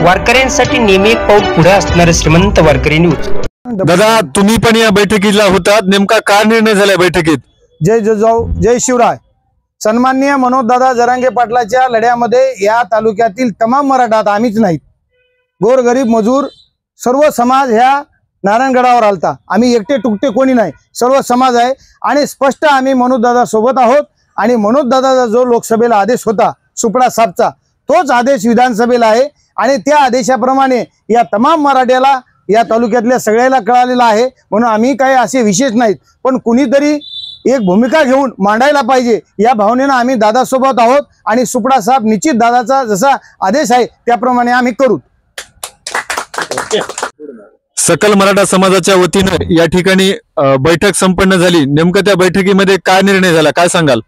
वारकऱ्यांसाठी नेहमी एक पाऊल पुढे असणारे श्रीमंत वारकरी न्यूज। दादा, तुम्ही पण या बैठकीला होतात, नेमका काय निर्णय झाला बैठकीत? जय जिजाऊ जय शिवराय। सन्माननीय मनोजदादा जरांगे पाटलाच्या लढ्यामध्ये या तालुक्यातील तमाम मराठा, आम्हीच नाहीत, गोरगरीब मजूर सर्व समाज ह्या नारायणगडावर आलता। आम्ही एकटे टुकटे कोणी नाही, सर्व समाज आहे आणि स्पष्ट आम्ही मनोजदादा सोबत आहोत। आणि मनोजदादाचा जो लोकसभेला आदेश होता सुपडा साहेबचा, तोच आदेश विधानसभेला आहे आणि त्या आदेशाप्रमाणे या तमाम मराठ्याला या तालुक्यातल्या सगळ्याला कळालेला आहे। म्हणून आम्ही काही असे विशेष नाहीत, पण कुणीतरी एक भूमिका घेऊन मांडायला पाहिजे या भावनेनं आम्ही दादासोबत आहोत आणि सुपडा साहेब निश्चित दादाचा जसा आदेश आहे त्याप्रमाणे आम्ही करू। सकल मराठा समाजाच्या वतीने या ठिकाणी बैठक संपन्न झाली, नेमकं त्या बैठकीमध्ये काय निर्णय झाला काय सांगाल?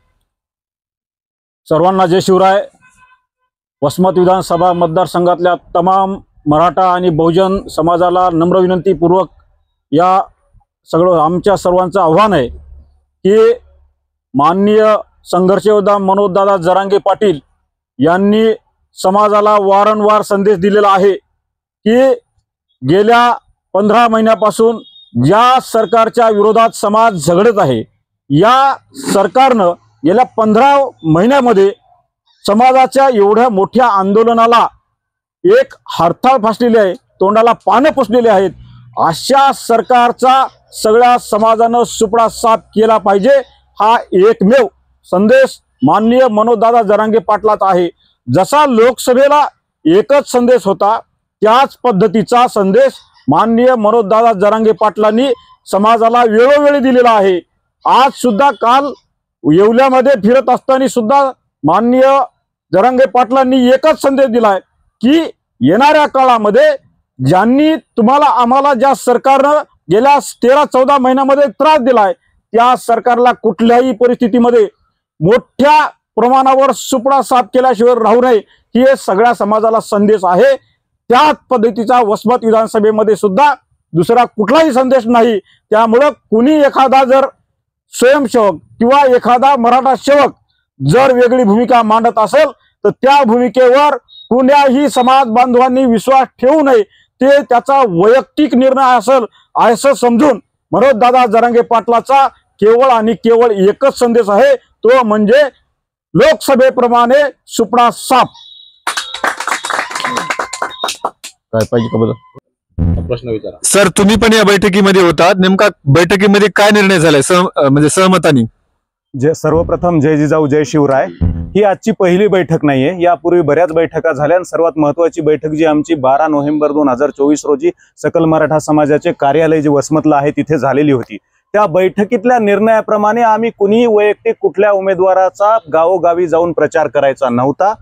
सर्वांना जय शिवराय। वसमत विधानसभा मतदारसंघातल्या तमाम मराठा आणि बहुजन समाजाला नम्र विनंतीपूर्वक या सगळं आमच्या सर्वांचं आव्हान आहे की माननीय संघर्ष योद्धा मनोजदादा जरांगे पाटील यांनी समाजाला वारंवार संदेश दिलेला आहे की गेल्या 15 महिन्यापासून ज्या सरकारच्या विरोधात समाज झगडत आहे, या सरकारनं गेल्या 15 महिन्यामध्ये समाजाच्या एवढ्या मोठ्या आंदोलनाला एक हरताळ फासलेली आहे, तोंडाला पानं पुसलेली आहेत। अशा सरकारचा सगळ्या समाजानं सुपडा साफ केला पाहिजे, हा एकमेव संदेश माननीय मनोजदादा जरांगे पाटलाचा आहे। जसा लोकसभेला एकच संदेश होता, त्याच पद्धतीचा संदेश माननीय मनोजदादा जरांगे पाटलांनी समाजाला वेळोवेळी दिलेला आहे। आज सुद्धा काल येवल्यामध्ये फिरत असताना सुद्धा माननीय जरांगे पाटलांनी एकच संदेश दिलाय की येणाऱ्या काळामध्ये ज्यांनी तुम्हाला आम्हाला ज्या सरकारनं गेल्या 13-14 महिन्यामध्ये त्रास दिलाय, त्या सरकारला कुठल्याही परिस्थितीमध्ये मोठ्या प्रमाणावर सुपडा साफ केल्याशिवाय राहू नये, ही सगळ्या समाजाला संदेश आहे। त्याच पद्धतीचा वसमत विधानसभेमध्ये सुद्धा दुसरा कुठलाही संदेश नाही। त्यामुळं कुणी एखादा जर स्वयंसेवक किंवा एखादा मराठा सेवक जर वेगळी भूमिका मांडत असेल तर त्या भूमिकेवर कुण्याही समाज बांधवांनी विश्वास ठेवू नये, ते त्याचा वैयक्तिक निर्णय असेल असं समजून मनोजदादा जरांगे पाटलाचा केवळ आणि केवळ एकच संदेश आहे, तो म्हणजे लोकसभेप्रमाणे सुपडा साफ। काय पाहिजे का बरं? प्रश्न विचारा सर। तुम्ही पण या बैठकीमध्ये होतात, नेमका बैठकीमध्ये काय निर्णय झालाय म्हणजे सहमतानी? सर्वप्रथम जय जिजाऊ जय शिवराय। ही आजची पहिली बैठक नाहीये, यापूर्वी बऱ्याच बैठका झाल्या आणि सर्वात महत्वाची बैठक जी आमची 12 नोव्हेंबर 2024 रोजी सकल मराठा समाजाचे कार्यालय जे वसमतला आहे तिथे झालेली होती। त्या बैठकीतल्या निर्णयाप्रमाणे आम्ही कुणीही वैयक्तिक कुठल्या उमेदवाराचा गावोगावी जाऊन प्रचार करायचा नव्हता।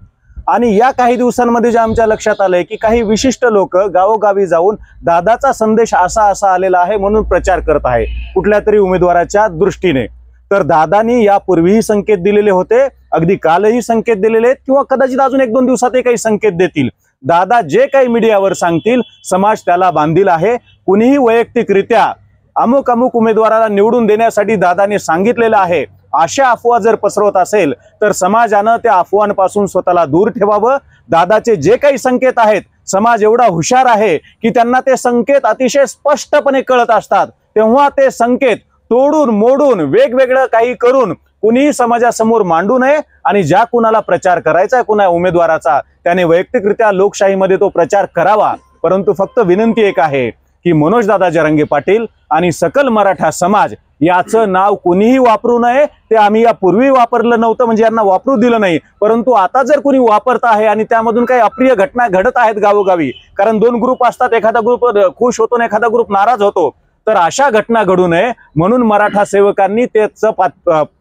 आणि या काही दिवसांमध्ये जे आमच्या लक्षात आलंय की काही विशिष्ट लोक गावोगावी जाऊन दादाचा संदेश असा आलेला आहे म्हणून प्रचार करत आहे कुठल्या तरी उमेदवाराच्या दृष्टीने। तर दादानी यापूर्वीही संकेत दिलेले होते, अगदी कालही संकेत दिलेले आहेत किंवा कदाचित अजून 1-2 दिवसातही काही संकेत देतील। दादा जे काही मीडियावर सांगतील समाज त्याला बांधील आहे। कुणीही वैयक्तिकरित्या अमुक उमेदवाराला निवडून देण्यासाठी दादाने सांगितलेलं आहे, अशा अफवा जर पसरवत असेल तर समाजानं त्या अफवांपासून स्वतःला दूर ठेवावं। दादाचे जे काही संकेत आहेत, समाज एवढा हुशार आहे की त्यांना ते संकेत अतिशय स्पष्टपणे कळत असतात, तेव्हा ते संकेत तोडून मोडून वेगवेगळं काही करून कुणीही समाजासमोर मांडू नये। आणि ज्या कुणाला प्रचार करायचा कुणा उमेदवाराचा त्याने वैयक्तिकरित्या लोकशाहीमध्ये तो प्रचार करावा। परंतु फक्त विनंती एक आहे की मनोजदादा जरांगे पाटील आणि सकल मराठा समाज याचं नाव कुणीही वापरू नये। ते आम्ही यापूर्वी वापरलं नव्हतं, म्हणजे यांना वापरू दिलं नाही, परंतु आता जर कुणी वापरत आहे आणि त्यामधून काही अप्रिय घटना घडत आहेत गावोगावी, कारण 2 ग्रुप असतात, एखादा ग्रुप खुश होतो आणि एखादा ग्रुप नाराज होतो, तर अशा घटना घडू नये म्हणून मराठा सेवकांनी त्याचं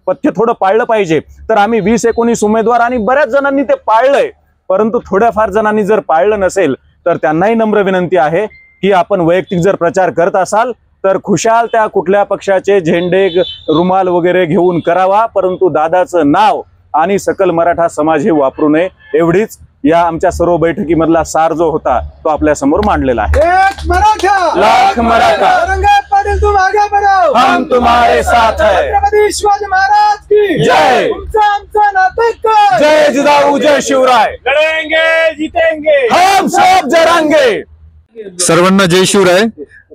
पथ्य थोडं पाळलं पाहिजे। तर आम्ही 20-19 उमेदवार आणि बऱ्याच जणांनी ते पाळलंय, परंतु थोड्याफार जणांनी जर पाळलं नसेल तर त्यांनाही नम्र विनंती आहे की आपण वैयक्तिक जर प्रचार करत असाल तर खुशाल त्या कुठल्या पक्षाचे झेंडे रुमाल वगैरे घेऊन करावा, परंतु दादाचं नाव आणि सकल मराठा समाज हे वापरू नये। एवढीच या आमच्या सर्व बैठकीमधला सार जो होता तो आपल्या समोर मांडलेला आहे। एक मराठा लाख मराठा, जरांगे पाटील तुम आगे बढ़ो, हम तुम्हारे साथ है। छत्रपती शिवाजी महाराज की जय। आमचा नाटक जय जय जिजाऊ जय शिवराय, लढेंगे जीतेंगे हम सब जरांगे। सर्वांना जय शिवराय।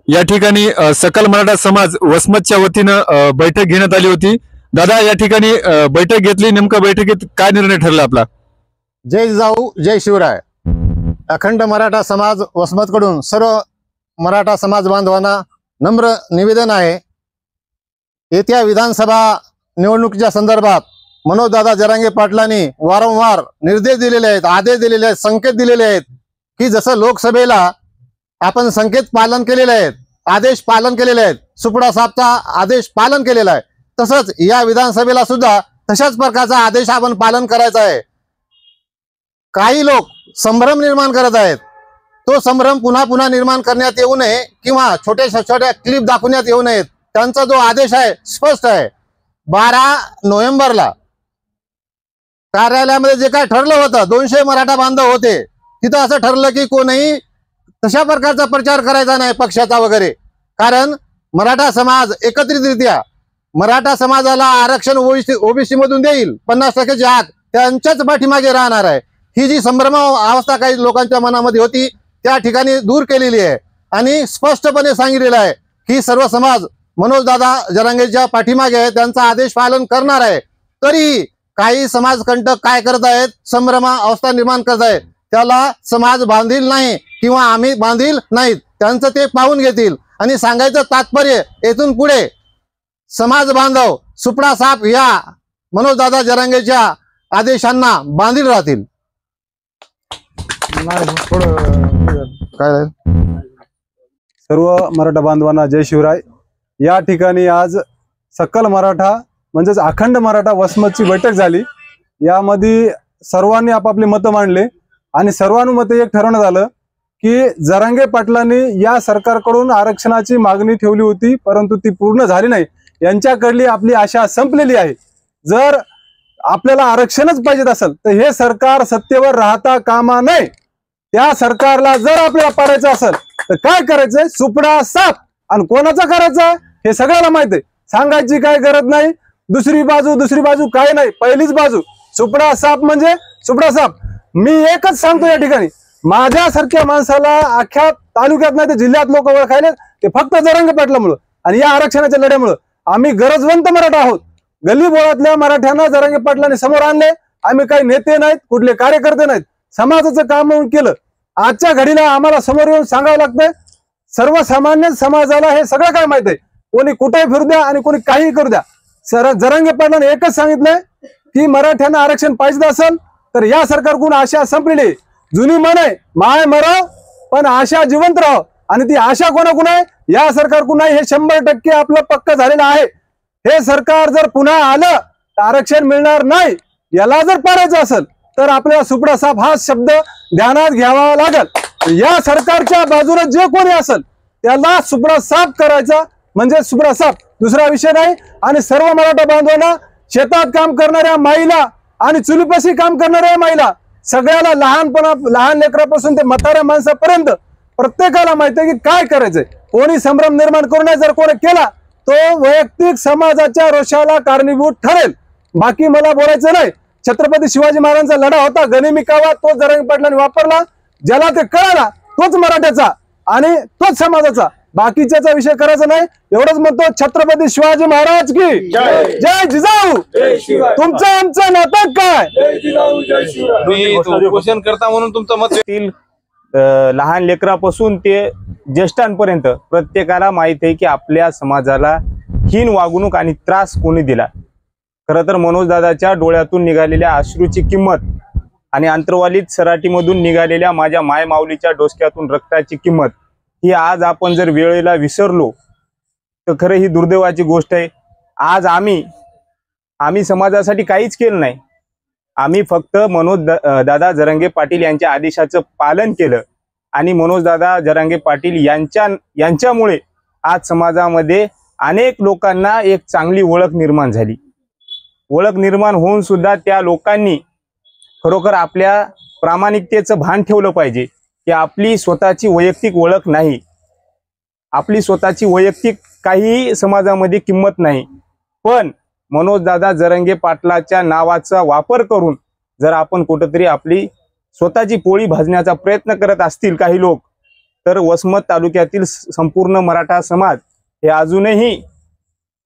या ठिकाणी सकल मराठा समाज वसमतच्या वतीनं बैठक घेण्यात आली होती। दादा, या ठिकाणी बैठक घेतली, नेमका बैठकीत काय निर्णय ठरला आपला? जय जिजाऊ जय शिवराय। अखंड मराठा समाज वसमतकडून सर्व मराठा समाज बांधवांना नम्र निवेदन आहे, येत्या विधानसभा निवडणुकीच्या संदर्भात मनोजदादा जरांगे पाटलांनी वारंवार निर्देश दिलेले आहेत, आदेश दिलेले आहेत, संकेत दिलेले आहेत की जसं लोकसभेला आपण संकेत पालन केलेले आहेत, आदेश पालन केलेले आहेत, सुपडा साहेबचा आदेश पालन केलेला आहे, तसंच या विधानसभेला सुद्धा तशाच प्रकारचा आदेश आपण पालन करायचा आहे। काही लोक संभ्रम निर्माण करत आहेत, तो संभ्रम पुन्हा पुन्हा निर्माण करण्यात येऊ नये किंवा छोट्या छोट्या क्लिप दाखवण्यात येऊ नयेत। त्यांचा जो आदेश आहे स्पष्ट आहे। 12 नोव्हेंबरला कार्यालयामध्ये जे काय ठरलं होतं, 200 मराठा बांधव होते, तिथं असं ठरलं की कोणीही तशा प्रकारचा प्रचार करायचा नाही पक्षाचा वगैरे, कारण मराठा समाज एकत्रितरित्या मराठा समाजाला आरक्षण ओबीसी मधून देईल, 50% आत त्यांच्याच पाठीमागे राहणार आहे। ही जी संभ्रम अवस्था काही लोकांच्या मनामध्ये होती त्या ठिकाणी दूर केलेली आहे आणि स्पष्टपणे सांगितलेलं आहे की सर्व समाज मनोजदादा जरांगेच्या पाठीमागे आहे, त्यांचा आदेश पालन करणार आहे। तरी काही समाजकंटक काय करत आहेत, संभ्रम अवस्था निर्माण करत आहेत, त्याला समाज बांधील नाही किंवा आम्ही बांधील नाहीत, त्यांचं ते पाहून घेतील। आणि सांगायचं तात्पर्य येथून पुढे समाज बांधव सुपडा साहेब या मनोजदादा जरांगेच्या आदेशांना बांधील राहतील। काय सर्व मराठा बांधवांना जय शिवराय। या ठिकाणी आज सकल मराठा म्हणजेच अखंड मराठा वसमतची बैठक झाली। यामध्ये सर्वांनी आपापली मतं मांडले आणि सर्वानुमते एक ठरवण्यात आलं की जरांगे पाटलांनी या सरकारकडून आरक्षणाची मागणी ठेवली होती, परंतु ती पूर्ण झाली नाही। यांच्याकडली आपली आशा संपलेली आहे। जर आपल्याला आरक्षणच पाहिजे असेल तर हे सरकार सत्तेवर राहता कामा नये। त्या सरकारला जर आपल्याला पाडायचं असेल तर काय करायचंय, सुपडा साफ। आणि कोणाचा करायचा हे सगळ्याला माहित आहे, सांगायची काय गरज नाही। दुसरी बाजू काय नाही, पहिलीच बाजू सुपडा साफ म्हणजे सुपडा साफ। मी एकच सांगतो या ठिकाणी, माझ्यासारख्या माणसाला अख्ख्या तालुक्यात नाही तर जिल्ह्यात लोक ओळखायले ते फक्त जरांगे पाटलामुळं आणि या आरक्षणाच्या लढ्यामुळं। आम्ही गरजवंत मराठा आहोत, गल्ली बोळातल्या मराठ्यांना जरांगे पाटलांनी समोर आणले। आम्ही काही नेते नाहीत, कुठले कार्यकर्ते नाहीत, समाजाचं काम म्हणून केलं। आजच्या घडीला आम्हाला समोर येऊन सांगावं लागतंय, सर्वसामान्य समाजाला हे सगळं काय माहित आहे, कोणी कुठेही फिरू द्या आणि कोणी काही करू द्या। जरांगे पाटलांनी एकच सांगितलंय की मराठ्यांना आरक्षण पाहिजे असेल तर या सरकारकडून आशा संपलेली। जुनी म्हण आहे, माय मराव पण आशा जिवंत राहो, आणि ती आशा कोणाकडून आहे, या सरकारकडून नाही, हे 100% आपलं पक्क झालेलं आहे। हे सरकार जर पुन्हा आलं तर आरक्षण मिळणार नाही। याला जर पाडायचं असेल तर आपल्याला सुपडा साफ हा शब्द ध्यानात घ्यावा लागेल। या सरकारच्या बाजूने जे कोणी असेल त्याला सुपडा साफ करायचा म्हणजे सुपडा साफ, दुसरा विषय नाही। आणि सर्व मराठा बांधवांना, शेतात काम करणाऱ्या महिला आणि चुलीपाशी काम करणाऱ्या महिला सगळ्याला लहान लेकरापासून ते म्हाताऱ्या माणसापर्यंत प्रत्येकाला माहिती आहे की काय करायचंय। कोणी संभ्रम निर्माण करू नये, जर कोणी केला तो वैयक्तिक समाजाच्या रोषाला कारणीभूत ठरेल। बाकी मला बोलायचं नाही। छत्रपती शिवाजी महाराजांचा लढा होता गनिमी कावा, तो जरांगे पाटलांनी वापरला। ज्याला ते कळाला तोच मराठ्याचा आणि तोच समाजाचा, बाकीच्याचा विषय करायचा नाही। एवढंच म्हणतो, छत्रपती शिवाजी महाराज की जय जिजाऊ। तुमचं आमचं नातं काय? उपोषण करता म्हणून तुमचं मत। लहान लेकरापासून ते ज्येष्ठांपर्यंत प्रत्येकाला माहित आहे की आपल्या समाजाला हीन वागणूक आणि त्रास कोणी दिला। खरं तर मनोजदादाच्या डोळ्यातून निघालेल्या अश्रूची किंमत आणि अंतरवालीत सराटीमधून निघालेल्या माझ्या मायमाऊलीच्या डोसक्यातून रक्ताची किंमत ही आज आपण जर वेळेला विसरलो तर खरं ही दुर्दैवाची गोष्ट आहे। आज आम्ही समाजासाठी काहीच केलं नाही। आम्ही फक्त मनोजदादा जरांगे पाटील यांच्या आदेशाचं पालन केलं आणि मनोजदादा जरांगे पाटील यांच्यामुळे आज समाजामध्ये अनेक लोकांना एक चांगली ओळख निर्माण झाली। ओळख निर्माण होऊन सुद्धा त्या लोकांनी खरोखर आपल्या प्रामाणिकतेचं भान ठेवलं पाहिजे की आपली स्वतःची वैयक्तिक ओळख नाही, आपली स्वतःची वैयक्तिक काही समाजामध्ये किंमत नाही, पण मनोजदादा जरांगे पाटलाच्या नावाचा वापर करून जर आपण कुठंतरी आपली स्वतःची पोळी भाजण्याचा प्रयत्न करत असतील काही लोक, तर वसमत तालुक्यातील संपूर्ण मराठा समाज हे अजूनही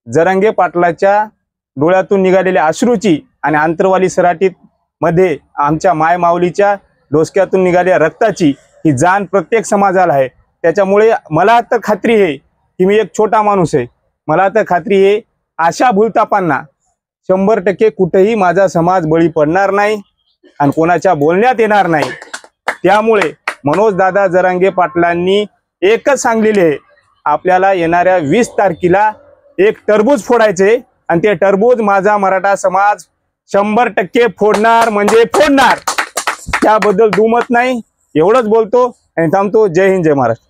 जरांगे पाटलाच्या डोळ्यातून निघालेल्या अश्रूची आणि आंतरवाली सराटीत मध्ये आमच्या माय माऊलीच्या डोसक्यातून निघालेल्या रक्ताची ही जाण प्रत्येक समाजाला आहे. त्याच्यामुळे मला तर खात्री आहे की मी एक छोटा माणूस आहे, मला तर खात्री आहे अशा भूलतापांना 100% कुठेही माझा समाज बळी पडणार नाही आणि कोणाच्या बोलण्यात येणार नाही. त्यामुळे मनोज दादा जरांगे पाटलांनी एकच सांगलेले आहे, आपल्याला येणाऱ्या 20 तारखेला एक टरबूज फोडायचे आणि ते टरबूज माझा मराठा समाज 100% फोडणार म्हणजे फोडणार. त्याबद्दल दुमत नाही. एवढंच बोलतो आणि थांबतो. जय हिंद, जय महाराष्ट्र.